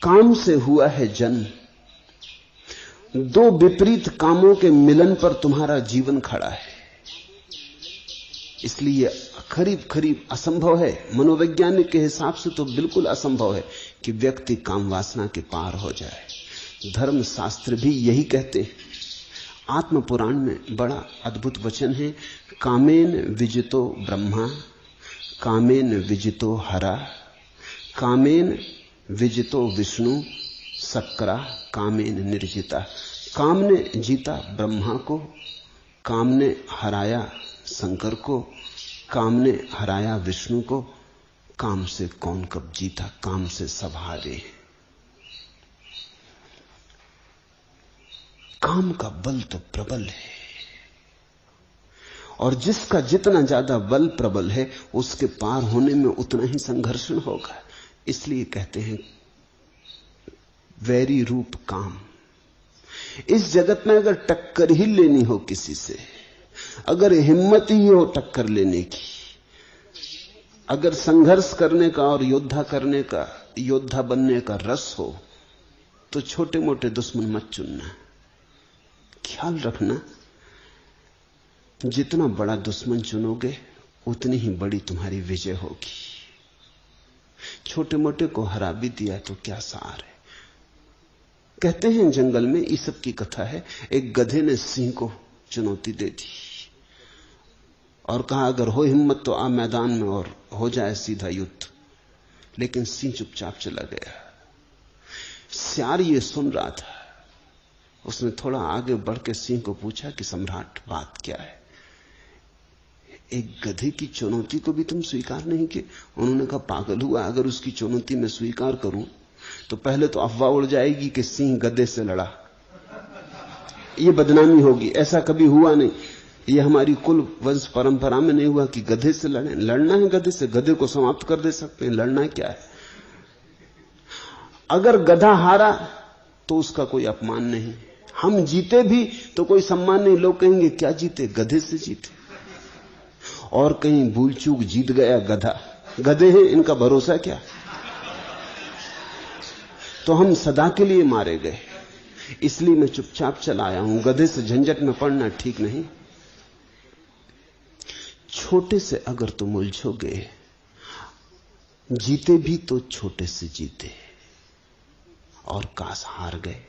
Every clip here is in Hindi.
काम से हुआ है जन्म, दो विपरीत कामों के मिलन पर तुम्हारा जीवन खड़ा है। इसलिए करीब करीब असंभव है, मनोवैज्ञानिक के हिसाब से तो बिल्कुल असंभव है कि व्यक्ति काम वासना के पार हो जाए। धर्म शास्त्र भी यही कहते हैं। आत्म पुराण में बड़ा अद्भुत वचन है, कामेन विजितो ब्रह्मा, कामेन विजितो हरा, कामेन विजितो विष्णु, सक्रा कामेन निर्जिता। काम ने जीता ब्रह्मा को, काम ने हराया शंकर को, काम ने हराया विष्णु को। काम से कौन कब जीता, काम से सब हारे। काम का बल तो प्रबल है, और जिसका जितना ज्यादा बल प्रबल है उसके पार होने में उतना ही संघर्षण होगा। इसलिए कहते हैं वैरी रूप काम। इस जगत में अगर टक्कर ही लेनी हो किसी से, अगर हिम्मत ही हो टक्कर लेने की, अगर संघर्ष करने का और योद्धा करने का, योद्धा बनने का रस हो, तो छोटे मोटे दुश्मन मत चुनना। ख्याल रखना, जितना बड़ा दुश्मन चुनोगे उतनी ही बड़ी तुम्हारी विजय होगी। छोटे मोटे को हरा भी दिया तो क्या सार है। कहते हैं जंगल में, ईसप की कथा है, एक गधे ने सिंह को चुनौती दे दी और कहा अगर हो हिम्मत तो आ मैदान में और हो जाए सीधा युद्ध। लेकिन सिंह चुपचाप चला गया। सियार ये सुन रहा था। उसने थोड़ा आगे बढ़ के सिंह को पूछा कि सम्राट बात क्या है, एक गधे की चुनौती को भी तुम स्वीकार नहीं किए? उन्होंने कहा पागल हुआ, अगर उसकी चुनौती मैं स्वीकार करूं तो पहले तो अफवाह उड़ जाएगी कि सिंह गधे से लड़ा, ये बदनामी होगी। ऐसा कभी हुआ नहीं, ये हमारी कुल वंश परंपरा में नहीं हुआ कि गधे से लड़े। लड़ना है गधे से, गधे को समाप्त कर दे सकते हैं, लड़ना क्या है। अगर गधा हारा तो उसका कोई अपमान नहीं, हम जीते भी तो कोई सम्मान नहीं। लोग कहेंगे क्या जीते, गधे से जीते। और कहीं भूल चूक जीत गया गधा, गधे हैं इनका भरोसा क्या। तो हम सदा के लिए मारे गए। इसलिए मैं चुपचाप चला आया हूं, गधे से झंझट में पड़ना ठीक नहीं। छोटे से अगर तुम उलझोगे, जीते भी तो छोटे से जीते, और काश हार गए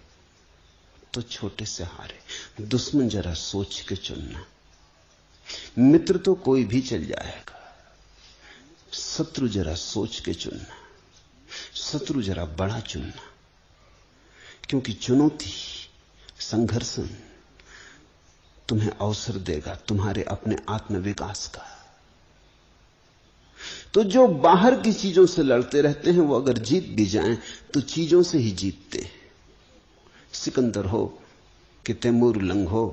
तो छोटे से हारे। दुश्मन जरा सोच के चुनना। मित्र तो कोई भी चल जाएगा, शत्रु जरा सोच के चुनना। शत्रु जरा बड़ा चुनना, क्योंकि चुनौती, संघर्षण तुम्हें अवसर देगा तुम्हारे अपने आत्मविकास का। तो जो बाहर की चीजों से लड़ते रहते हैं वो अगर जीत भी जाएं तो चीजों से ही जीतते हैं। सिकंदर हो कि तैमूर लंग हो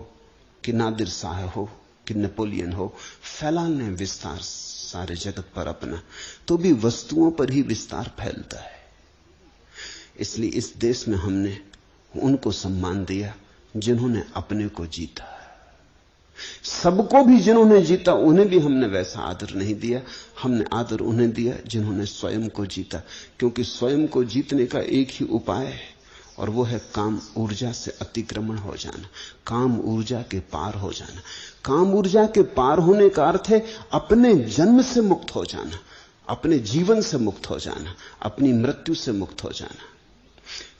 कि नादिर शाह हो कि नेपोलियन हो, फैलाने ने विस्तार सारे जगत पर अपना, तो भी वस्तुओं पर ही विस्तार फैलता है। इसलिए इस देश में हमने उनको सम्मान दिया जिन्होंने अपने को जीता। सबको भी जिन्होंने जीता उन्हें भी हमने वैसा आदर नहीं दिया। हमने आदर उन्हें दिया जिन्होंने स्वयं को जीता, क्योंकि स्वयं को जीतने का एक ही उपाय है, और वो है काम ऊर्जा से अतिक्रमण हो जाना, काम ऊर्जा के पार हो जाना। काम ऊर्जा के पार होने का अर्थ है अपने जन्म से मुक्त हो जाना, अपने जीवन से मुक्त हो जाना, अपनी मृत्यु से मुक्त हो जाना।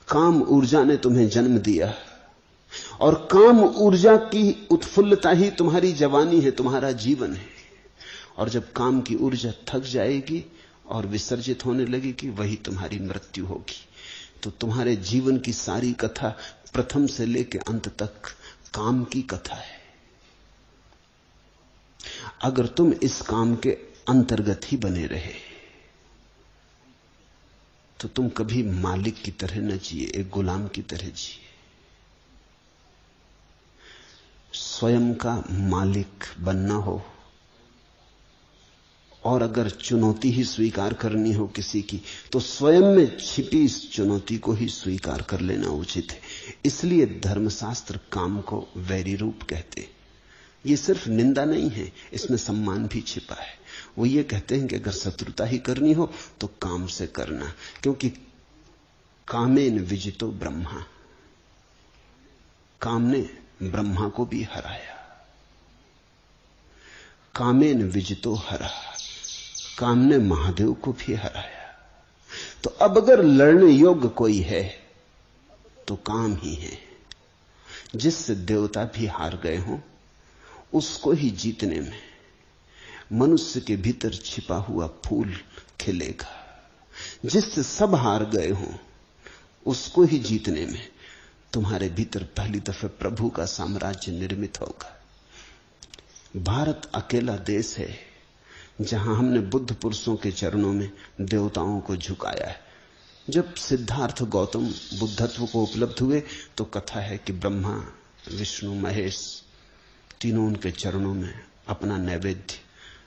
काम ऊर्जा ने तुम्हें जन्म दिया, और काम ऊर्जा की उत्फुल्लता ही तुम्हारी जवानी है, तुम्हारा जीवन है। और जब काम की ऊर्जा थक जाएगी और विसर्जित होने लगेगी, वही तुम्हारी मृत्यु होगी। तो तुम्हारे जीवन की सारी कथा प्रथम से लेकर अंत तक काम की कथा है। अगर तुम इस काम के अंतर्गत ही बने रहे तो तुम कभी मालिक की तरह न जिए, एक गुलाम की तरह जिए। स्वयं का मालिक बनना हो, और अगर चुनौती ही स्वीकार करनी हो किसी की, तो स्वयं में छिपी इस चुनौती को ही स्वीकार कर लेना उचित है। इसलिए धर्मशास्त्र काम को वैरी रूप कहते। ये सिर्फ निंदा नहीं है, इसमें सम्मान भी छिपा है। वो ये कहते हैं कि अगर शत्रुता ही करनी हो तो काम से करना, क्योंकि कामेन विजितो ब्रह्मा, काम ने ब्रह्मा को भी हराया। कामेन विजितो हरा, काम ने महादेव को भी हराया। तो अब अगर लड़ने योग्य कोई है तो काम ही है। जिससे देवता भी हार गए हों, उसको ही जीतने में मनुष्य के भीतर छिपा हुआ फूल खिलेगा। जिससे सब हार गए हों, उसको ही जीतने में तुम्हारे भीतर पहली दफे प्रभु का साम्राज्य निर्मित होगा। भारत अकेला देश है जहां हमने बुद्ध पुरुषों के चरणों में देवताओं को झुकाया है। जब सिद्धार्थ गौतम बुद्धत्व को उपलब्ध हुए तो कथा है कि ब्रह्मा, विष्णु, महेश तीनों उनके चरणों में अपना नैवेद्य,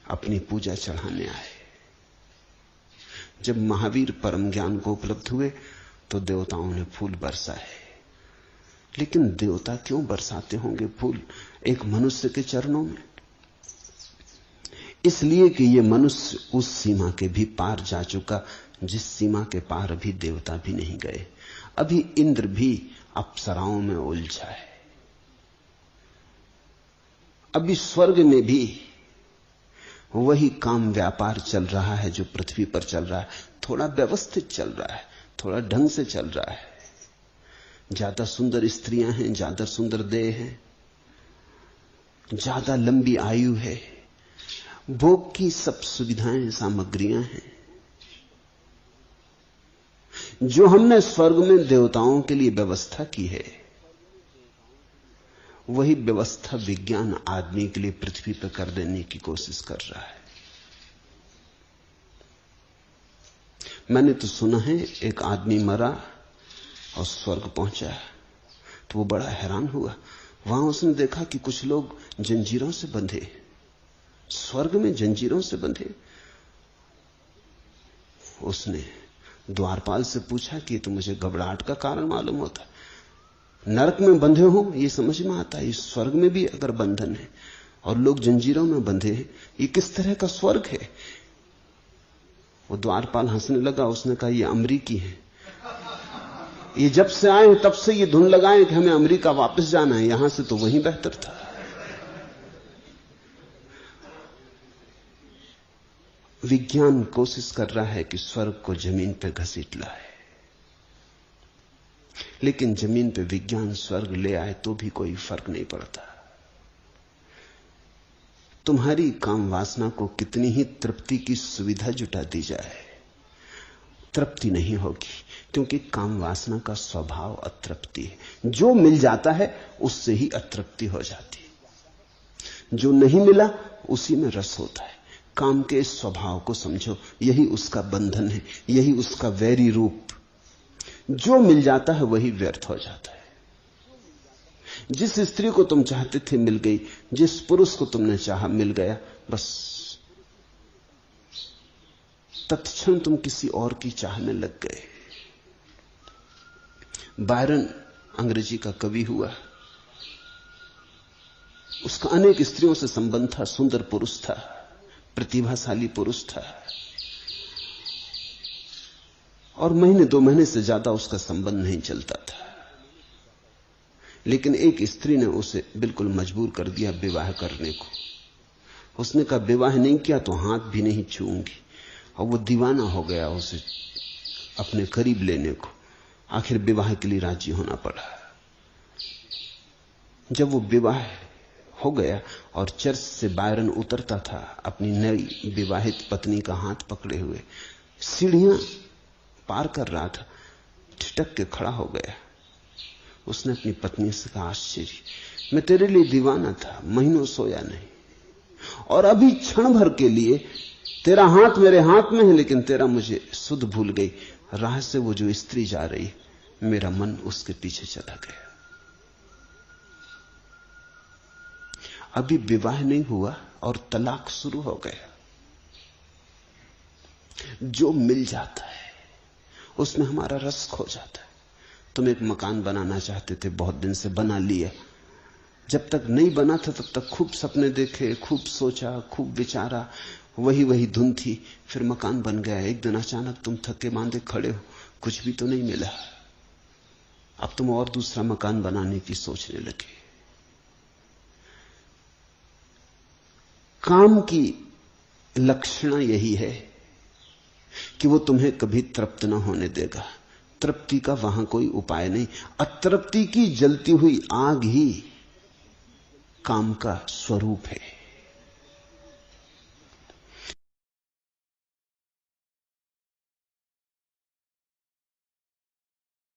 अपनी पूजा चढ़ाने आए। जब महावीर परम ज्ञान को उपलब्ध हुए तो देवताओं ने फूल बरसाए। लेकिन देवता क्यों बरसाते होंगे फूल एक मनुष्य के चरणों में? इसलिए कि ये मनुष्य उस सीमा के भी पार जा चुका जिस सीमा के पार अभी देवता भी नहीं गए। अभी इंद्र भी अप्सराओं में उलझा है। अभी स्वर्ग में भी वही काम व्यापार चल रहा है जो पृथ्वी पर चल रहा है। थोड़ा व्यवस्थित चल रहा है, थोड़ा ढंग से चल रहा है। ज्यादा सुंदर स्त्रियां हैं, ज्यादा सुंदर देह है, ज्यादा लंबी आयु है, भोग की सब सुविधाएं, सामग्रियां हैं। जो हमने स्वर्ग में देवताओं के लिए व्यवस्था की है, वही व्यवस्था विज्ञान आदमी के लिए पृथ्वी पर कर देने की कोशिश कर रहा है। मैंने तो सुना है एक आदमी मरा और स्वर्ग पहुंचा तो वो बड़ा हैरान हुआ। वहां उसने देखा कि कुछ लोग जंजीरों से बंधे, स्वर्ग में जंजीरों से बंधे। उसने द्वारपाल से पूछा कि तो मुझे घबराहट का कारण मालूम होता, नरक में बंधे हो ये समझ में आता है, इस स्वर्ग में भी अगर बंधन है और लोग जंजीरों में बंधे हैं, ये किस तरह का स्वर्ग है? वो द्वारपाल हंसने लगा। उसने कहा ये अमरीकी है, ये जब से आए हैं तब से ये धुन लगाए कि हमें अमेरिका वापस जाना है, यहां से तो वहीं बेहतर था। विज्ञान कोशिश कर रहा है कि स्वर्ग को जमीन पर घसीट लाए, लेकिन जमीन पे विज्ञान स्वर्ग ले आए तो भी कोई फर्क नहीं पड़ता। तुम्हारी काम वासना को कितनी ही तृप्ति की सुविधा जुटा दी जाए, तृप्ति नहीं होगी, क्योंकि काम वासना का स्वभाव अतृप्ति है। जो मिल जाता है उससे ही अतृप्ति हो जाती है, जो नहीं मिला उसी में रस होता है। काम के इस स्वभाव को समझो, यही उसका बंधन है, यही उसका वैरी रूप। जो मिल जाता है वही व्यर्थ हो जाता है। जिस स्त्री को तुम चाहते थे मिल गई, जिस पुरुष को तुमने चाहा मिल गया, बस तत्क्षण तुम किसी और की चाहने लग गए। बायरन अंग्रेजी का कवि हुआ, उसका अनेक स्त्रियों से संबंध था, सुंदर पुरुष था, प्रतिभाशाली पुरुष था, और महीने दो महीने से ज्यादा उसका संबंध नहीं चलता था। लेकिन एक स्त्री ने उसे बिल्कुल मजबूर कर दिया विवाह करने को। उसने कहा विवाह नहीं किया तो हाथ भी नहीं छूऊंगी, और वो दीवाना हो गया उसे अपने करीब लेने को। आखिर विवाह के लिए राजी होना पड़ा। जब वो विवाह हो गया और चर्च से बायरन उतरता था अपनी नई विवाहित पत्नी का हाथ पकड़े हुए, सीढ़ियां पार कर रहा था, ठिठक के खड़ा हो गया। उसने अपनी पत्नी से कहा, आश्चर्य, मैं तेरे लिए दीवाना था, महीनों सोया नहीं, और अभी क्षण भर के लिए तेरा हाथ मेरे हाथ में है, लेकिन तेरा मुझे सुध भूल गई। राह से वो जो स्त्री जा रही, मेरा मन उसके पीछे चला गया। अभी विवाह नहीं हुआ और तलाक शुरू हो गया। जो मिल जाता है उसमें हमारा रस खो जाता है। तुम एक मकान बनाना चाहते थे, बहुत दिन से बना लिया, जब तक नहीं बना था तब तक खूब सपने देखे, खूब सोचा, खूब विचारा, वही धुन थी। फिर मकान बन गया। एक दिन अचानक तुम थके मांदे खड़े हो, कुछ भी तो नहीं मिला। अब तुम और दूसरा मकान बनाने की सोचने लगे। काम की लक्षण यही है कि वो तुम्हें कभी तृप्त ना होने देगा। तृप्ति का वहां कोई उपाय नहीं। अतृप्ति की जलती हुई आग ही काम का स्वरूप है।